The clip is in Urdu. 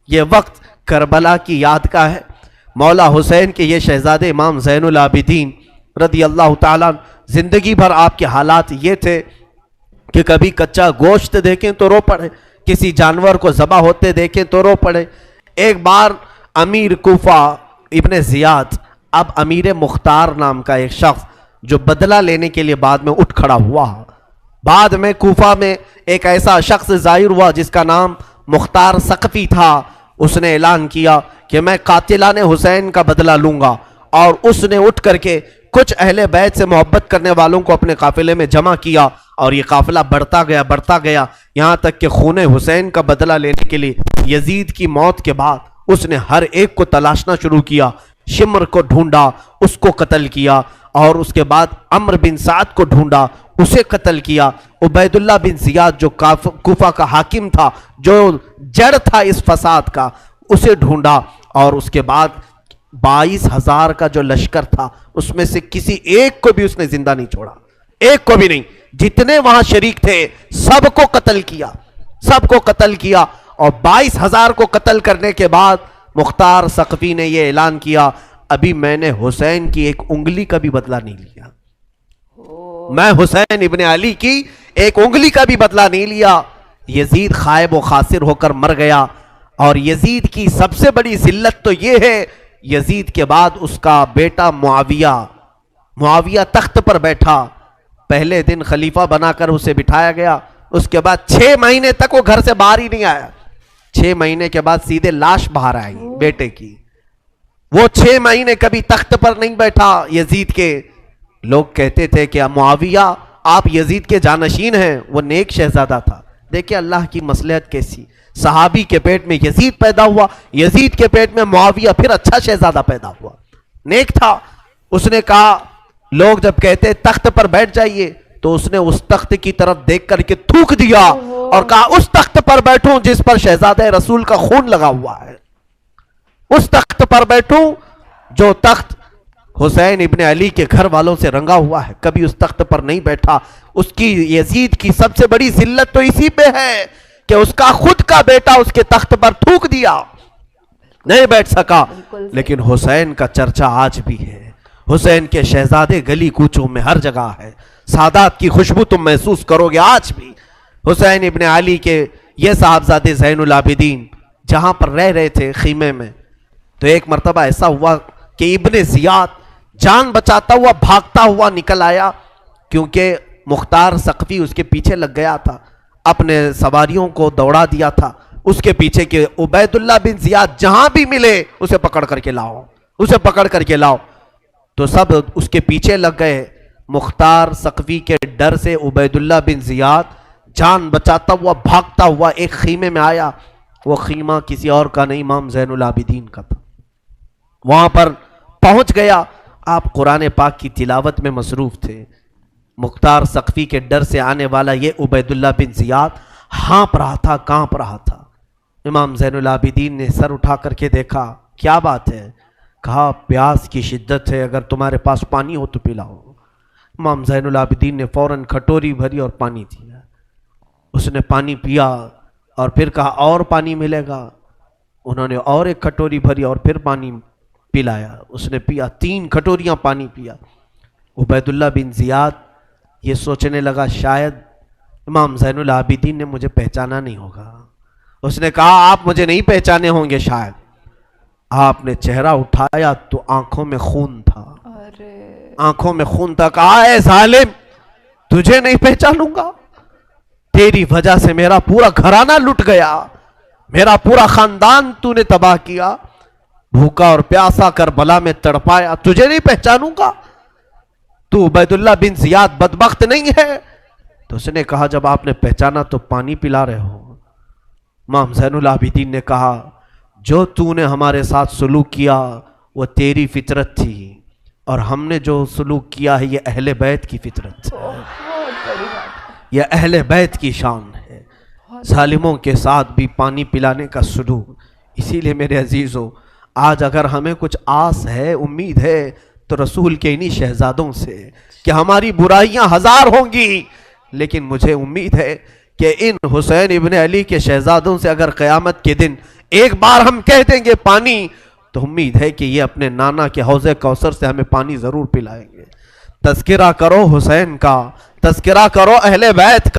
یہ وقت کربلا کی یاد کا ہے۔ مولا حسین کے یہ شہزادے امام زین العابدین رضی اللہ تعالیٰ زندگی بھر آپ کے حالات یہ تھے کہ کبھی کچا گوشت دیکھیں تو رو پڑے، کسی جانور کو ذبح ہوتے دیکھیں تو رو پڑے۔ ایک بار امیر کوفہ ابن زیاد، اب امیر مختار نام کا ایک شخص جو بدلہ لینے کے لیے بعد میں اٹھ کھڑا ہوا، بعد میں کوفہ میں ایک ایسا شخص ظاہر ہوا جس کا نام مختار ثقفی تھا، اس نے اعلان کیا کہ میں قاتلان حسین کا بدلہ لوں گا، اور اس نے اٹھ کر کے کچھ اہل بیت سے محبت کرنے والوں کو اپنے قافلے میں جمع کیا، اور یہ قافلہ بڑھتا گیا یہاں تک کہ خون حسین کا بدلہ لینے کے لیے یزید کی موت کے بعد اس نے ہر ایک کو تلاشنا شروع کیا۔ شمر کو ڈھونڈا، اس کو قتل کیا، اور اس کے بعد عمرو بن سعد کو ڈھونڈا، اسے قتل کیا۔ عبید اللہ بن زیاد جو کوفہ کا حاکم تھا، جو جڑ تھا اس فساد کا، اسے ڈھونڈا، اور اس کے بعد 22,000 کا جو لشکر تھا اس میں سے کسی ایک کو بھی اس نے زندہ نہیں چھوڑا، ایک کو بھی نہیں۔ جتنے وہاں شریک تھے سب کو قتل کیا، اور 22,000 کو قتل کرنے کے بعد مختار ثقفی نے یہ اعلان کیا، ابھی میں نے حسین کی ایک انگلی کا بھی بدلہ نہیں لیا، میں حسین ابن علی کی ایک انگلی کا بھی بدلہ نہیں لیا۔ یزید خائب و خاسر ہو کر مر گیا، اور یزید کی سب سے بڑی ذلت تو یہ ہے، یزید کے بعد اس کا بیٹا معاویہ تخت پر بیٹھا، پہلے دن خلیفہ بنا کر اسے بٹھایا گیا، اس کے بعد 6 مہینے تک وہ گھر سے باہر ہی نہیں آیا، 6 مہینے کے بعد سیدھے لاش باہر آئی بیٹے کی۔ وہ 6 مہینے کبھی تخت پر نہیں بیٹھا یزید کے۔ لوگ کہتے تھے کہ معاویہ آپ یزید کے جانشین ہیں، وہ نیک شہزادہ تھا۔ دیکھیں اللہ کی مصلحت کیسی، صحابی کے پیٹ میں یزید پیدا ہوا، یزید کے پیٹ میں معاویہ، پھر اچھا شہزادہ پیدا ہوا، نیک تھا۔ اس نے کہا، لوگ جب کہتے تخت پر بیٹھ جائیے تو اس نے اس تخت کی طرف دیکھ کر کے تھوک دیا اور کہا اس تخت پر بیٹھوں جس پر شہزادہ رسول کا خون لگا ہوا ہے، اس تخت پر بیٹھوں جو تخت حسین ابن علی کے گھر والوں سے رنگا ہوا ہے، کبھی اس تخت پر نہیں بیٹھا۔ اس کی یزید کی سب سے بڑی ذلت تو اسی پہ ہے کہ اس کا خود کا بیٹا اس کے تخت پر تھوک دیا، نہیں بیٹھ سکا۔ لیکن حسین کا چرچا آج بھی ہے، حسین کے شہزادے گلی کوچوں میں ہر جگہ ہے، سادات کی خوشبو تم محسوس کرو گے آج بھی۔ حسین ابن علی کے یہ صاحبزادے زین العابدین جہاں پر رہ رہے تھے خیمے میں، تو ایک مرتبہ ایسا ہوا کہ ابن زیاد جان بچاتا ہوا بھاگتا ہوا نکل آیا، کیونکہ مختار ثقفی اس کے پیچھے لگ گیا تھا، اپنے سواریوں کو دوڑا دیا تھا اس کے پیچھے کہ عبید اللہ بن زیاد جہاں بھی ملے اسے پکڑ کر کے لاؤ، تو سب اس کے پیچھے لگ گئے۔ مختار ثقفی کے ڈر سے عبید اللہ بن زیاد جان بچاتا ہوا بھاگتا ہوا ایک خیمے میں آیا، وہ خیمہ کسی اور کا نہیں امام زین العابدین کا تھا۔ وہاں پر پہنچ گیا، آپ قرآن پاک کی تلاوت میں مصروف تھے، مختار ثقفی کے ڈر سے آنے والا یہ عبید اللہ بن زیاد کانپ رہا تھا۔ امام زین العابدین نے سر اٹھا کر کے دیکھا، کیا بات ہے؟ کہا پیاس کی شدت ہے، اگر تمہارے پاس پانی ہو تو پلاؤ۔ امام زین العابدین نے فوراً کھٹوری بھری اور پانی دیا، اس نے پانی پیا اور پھر کہا اور پانی ملے گا، انہوں نے اور ایک کھٹوری بھری اور پھر پانی پلایا، اس نے پیا، 3 کھٹوریاں پانی پیا۔ عبید اللہ بن زیاد یہ سوچنے لگا شاید امام زین العابدین نے مجھے پہچانا نہیں ہوگا، اس نے کہا آپ مجھے نہیں پہچانے ہوں گے شاید۔ آپ نے چہرہ اٹھایا تو آنکھوں میں خون تھا، کہا اے ظالم تجھے نہیں پہچانوں گا، تیری وجہ سے میرا پورا گھرانہ لٹ گیا، میرا پورا خاندان تو نے تباہ کیا، بھوکا اور پیاسا کربلا میں تڑپایا، تجھے نہیں پہچانوں گا، تو عبید اللہ بن زیاد بدبخت نہیں ہے؟ تو اس نے کہا جب آپ نے پہچانا تو پانی پلا رہے ہو۔ امام زین العابدین نے کہا جو تو نے ہمارے ساتھ سلوک کیا وہ تیری فطرت تھی، اور ہم نے جو سلوک کیا ہے یہ اہل بیت کی فطرت ہے، یہ اہل بیت کی شان ہے، ظالموں کے ساتھ بھی پانی پلانے کا سلوک۔ اسی لیے میرے عزیزو آج اگر ہمیں کچھ آس ہے، امید ہے، تو رسول کے انہی شہزادوں سے کہ ہماری برائیاں 1000 ہوں گی، لیکن مجھے امید ہے کہ ان حسین ابن علی کے شہزادوں سے اگر قیامت کے دن ایک بار ہم کہہ دیں گے پانی تو امید ہے کہ یہ اپنے نانا کے حوض کوثر سے ہمیں پانی ضرور پلائیں گے۔ تذکرہ کرو حسین کا، تذکرہ کرو اہل بیت کا۔